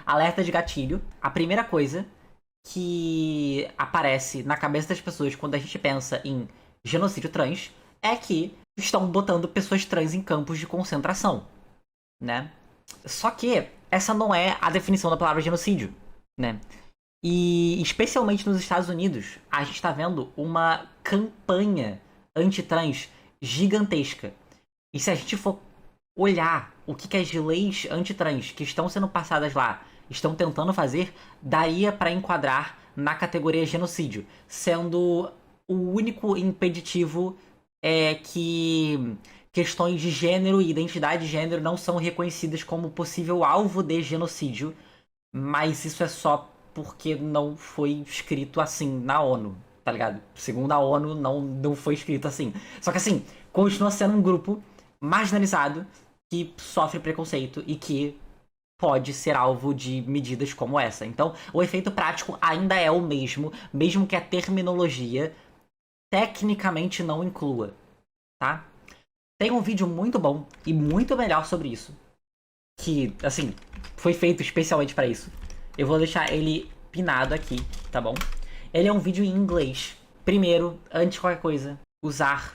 alerta de gatilho. A primeira coisa que aparece na cabeça das pessoas quando a gente pensa em genocídio trans é que estão botando pessoas trans em campos de concentração, né? Só que essa não é a definição da palavra genocídio, né? E especialmente nos Estados Unidos, a gente está vendo uma campanha anti-trans gigantesca. E se a gente for olhar o que as leis anti-trans que estão sendo passadas lá estão tentando fazer, daria para enquadrar na categoria genocídio, sendo o único impeditivo que questões de gênero e identidade de gênero não são reconhecidas como possível alvo de genocídio, mas isso é só porque não foi escrito assim na ONU, tá ligado? Segundo a ONU, não foi escrito assim. Só que assim, continua sendo um grupo marginalizado que sofre preconceito e que pode ser alvo de medidas como essa. Então, o efeito prático ainda é o mesmo, mesmo que a terminologia tecnicamente não inclua, tá? Tem um vídeo muito bom e muito melhor sobre isso, que, assim, foi feito especialmente para isso. Eu vou deixar ele pinado aqui, tá bom? Ele é um vídeo em inglês. Primeiro, antes de qualquer coisa, usar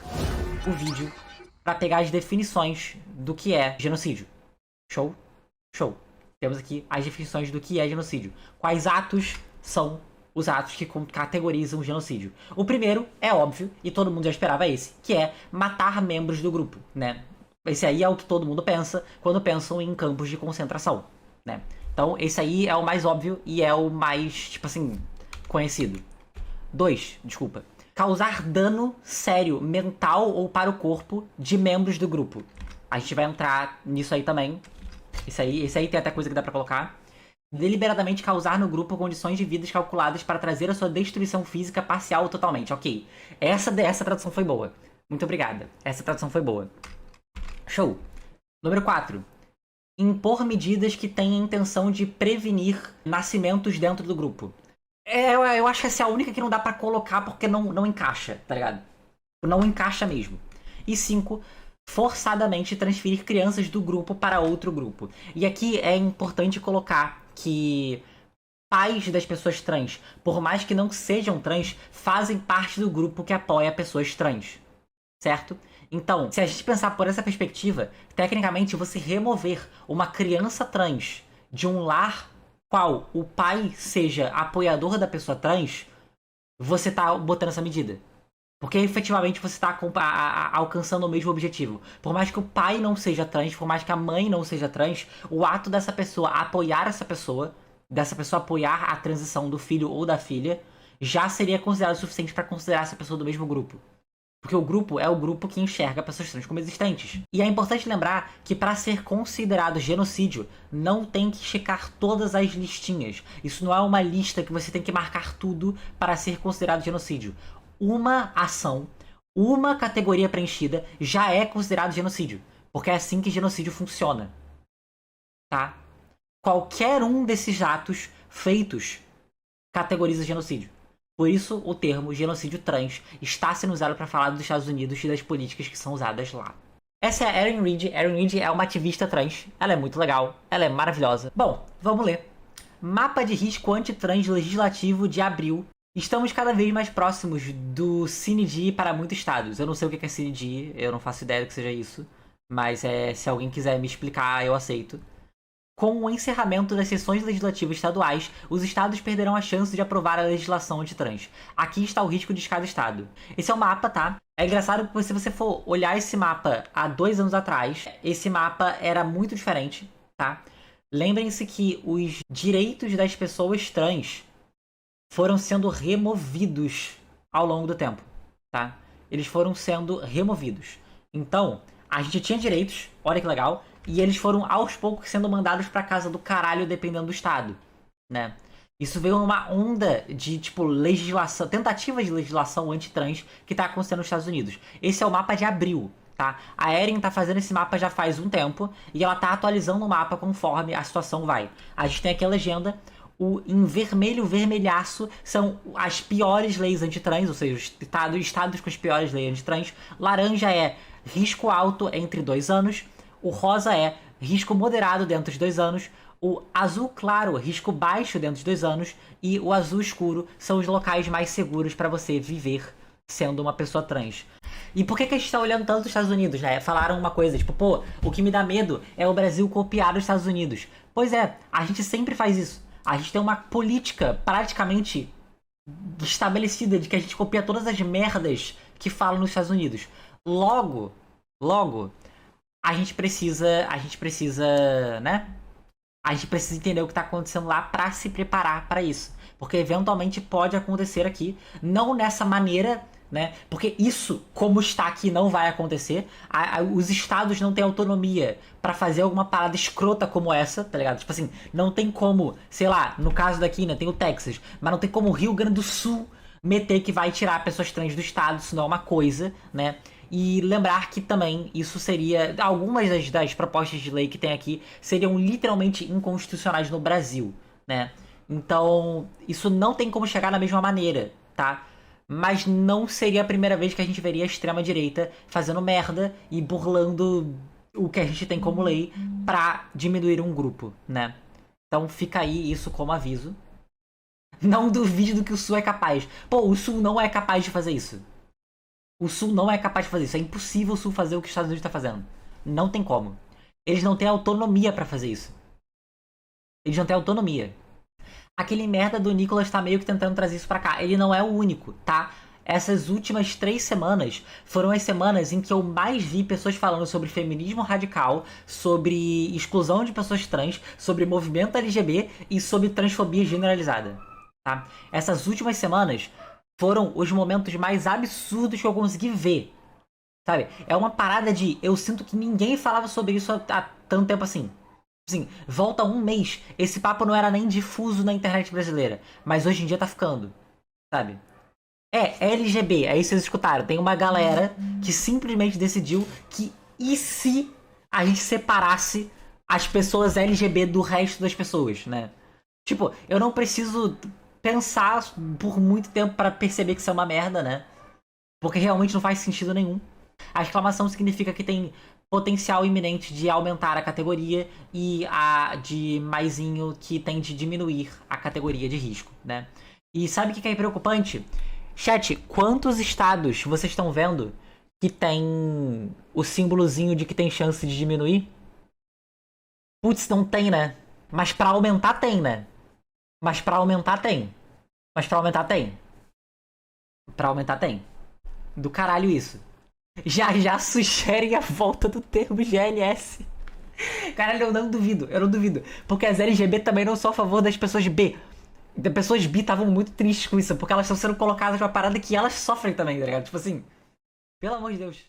o vídeo para pegar as definições do que é genocídio. Show? Show. Temos aqui as definições do que é genocídio. Quais atos são os atos que categorizam o genocídio? O primeiro é óbvio, e todo mundo já esperava esse, que é matar membros do grupo, né? Esse aí é o que todo mundo pensa quando pensam em campos de concentração, né? Então, esse aí é o mais óbvio e é o mais, tipo assim, conhecido. 2, desculpa. Causar dano sério, mental ou para o corpo de membros do grupo. A gente vai entrar nisso aí também. Esse aí tem até coisa que dá pra colocar. Deliberadamente causar no grupo condições de vida calculadas para trazer a sua destruição física parcial ou totalmente. Ok. Essa tradução foi boa. Muito obrigada. Essa tradução foi boa. Show. Número 4. Impor medidas que tenham a intenção de prevenir nascimentos dentro do grupo. Eu acho que essa é a única que não dá pra colocar porque não encaixa, tá ligado? Não encaixa mesmo. E 5. Forçadamente transferir crianças do grupo para outro grupo. E aqui é importante colocar que pais das pessoas trans, por mais que não sejam trans, fazem parte do grupo que apoia pessoas trans. Certo? Então, se a gente pensar por essa perspectiva, tecnicamente você remover uma criança trans de um lar qual o pai seja apoiador da pessoa trans, você tá botando essa medida. Porque efetivamente você está alcançando o mesmo objetivo. Por mais que o pai não seja trans, por mais que a mãe não seja trans, o ato dessa pessoa apoiar essa pessoa, dessa pessoa apoiar a transição do filho ou da filha, já seria considerado o suficiente para considerar essa pessoa do mesmo grupo. Porque o grupo é o grupo que enxerga pessoas trans como existentes. E é importante lembrar que para ser considerado genocídio, não tem que checar todas as listinhas. Isso não é uma lista que você tem que marcar tudo para ser considerado genocídio. Uma ação, uma categoria preenchida já é considerado genocídio. Porque é assim que genocídio funciona. Tá? Qualquer um desses atos feitos categoriza genocídio. Por isso, o termo genocídio trans está sendo usado para falar dos Estados Unidos e das políticas que são usadas lá. Essa é a Erin Reed. Erin Reed é uma ativista trans. Ela é muito legal. Ela é maravilhosa. Bom, vamos ler. Mapa de risco antitrans legislativo de abril. Estamos cada vez mais próximos do CineD para muitos estados. Eu não sei o que é CineD, eu não faço ideia do que seja isso. Mas se alguém quiser me explicar, eu aceito. Com o encerramento das sessões legislativas estaduais, os estados perderão a chance de aprovar a legislação antitrans. Aqui está o risco de cada estado. Esse é o mapa, tá? É engraçado porque se você for olhar esse mapa há 2 anos atrás, esse mapa era muito diferente, tá? Lembrem-se que os direitos das pessoas trans foram sendo removidos ao longo do tempo, tá? Eles foram sendo removidos. Então, a gente tinha direitos, olha que legal, e eles foram aos poucos sendo mandados pra casa do caralho dependendo do estado, né? Isso veio numa onda de, tipo, legislação, tentativa de legislação antitrans que tá acontecendo nos Estados Unidos. Esse é o mapa de abril, tá? A Erin tá fazendo esse mapa já faz um tempo e ela tá atualizando o mapa conforme a situação vai. A gente tem aqui a legenda. Em vermelho, vermelhaço, são as piores leis antitrans, ou seja, os estados com as piores leis antitrans. Laranja é risco alto entre 2 anos. O rosa é risco moderado dentro de 2 anos. O azul claro, risco baixo dentro de 2 anos, e o azul escuro são os locais mais seguros para você viver sendo uma pessoa trans. E por que, que a gente tá olhando tanto os Estados Unidos, né? Falaram uma coisa, tipo, pô, o que me dá medo é o Brasil copiar os Estados Unidos. Pois é, a gente sempre faz isso. A gente tem uma política praticamente estabelecida de que a gente copia todas as merdas que falam nos Estados Unidos. Logo, logo, a gente precisa, né? A gente precisa entender o que tá acontecendo lá pra se preparar pra isso. Porque eventualmente pode acontecer aqui, não nessa maneira, né? Porque isso, como está aqui, não vai acontecer. Os estados não têm autonomia pra fazer alguma parada escrota como essa, tá ligado? Tipo assim, não tem como, sei lá, no caso daqui, né, tem o Texas, mas não tem como o Rio Grande do Sul meter que vai tirar pessoas trans do estado, isso não é uma coisa, né? E lembrar que também isso seria. Algumas das propostas de lei que tem aqui seriam literalmente inconstitucionais no Brasil, né? Então, isso não tem como chegar da mesma maneira, tá? Mas não seria a primeira vez que a gente veria a extrema-direita fazendo merda e burlando o que a gente tem como lei pra diminuir um grupo, né? Então fica aí isso como aviso. Não duvide do que o Sul é capaz. Pô, o Sul não é capaz de fazer isso. O Sul não é capaz de fazer isso. É impossível o Sul fazer o que os Estados Unidos está fazendo. Não tem como. Eles não têm autonomia pra fazer isso. Eles não têm autonomia. Aquele merda do Nicolas tá meio que tentando trazer isso pra cá. Ele não é o único, tá? Essas últimas 3 semanas foram as semanas em que eu mais vi pessoas falando sobre feminismo radical, sobre exclusão de pessoas trans, sobre movimento LGBT e sobre transfobia generalizada, tá? Essas últimas semanas foram os momentos mais absurdos que eu consegui ver, sabe? É uma parada de... Eu sinto que ninguém falava sobre isso há tanto tempo assim. Assim, volta um mês, esse papo não era nem difuso na internet brasileira, mas hoje em dia tá ficando, sabe? É LGB, é isso que vocês escutaram. Tem uma galera que simplesmente decidiu que e se a gente separasse as pessoas LGB do resto das pessoas, né? Tipo, eu não preciso pensar por muito tempo pra perceber que isso é uma merda, né? Porque realmente não faz sentido nenhum. A exclamação significa que tem potencial iminente de aumentar a categoria e a de maisinho que tem de diminuir a categoria de risco, né? E sabe o que é preocupante? Chat, quantos estados vocês estão vendo que tem o símbolozinho de que tem chance de diminuir? Putz, não tem, né? Mas pra aumentar tem, né? Mas pra aumentar tem. Mas pra aumentar tem. Pra aumentar tem. Do caralho isso. Já já sugerem a volta do termo GLS. Caralho, eu não duvido. Porque as LGB também não são a favor das pessoas B. As pessoas B estavam muito tristes com isso, porque elas estão sendo colocadas numa parada que elas sofrem também, tá ligado? Tipo assim, pelo amor de Deus.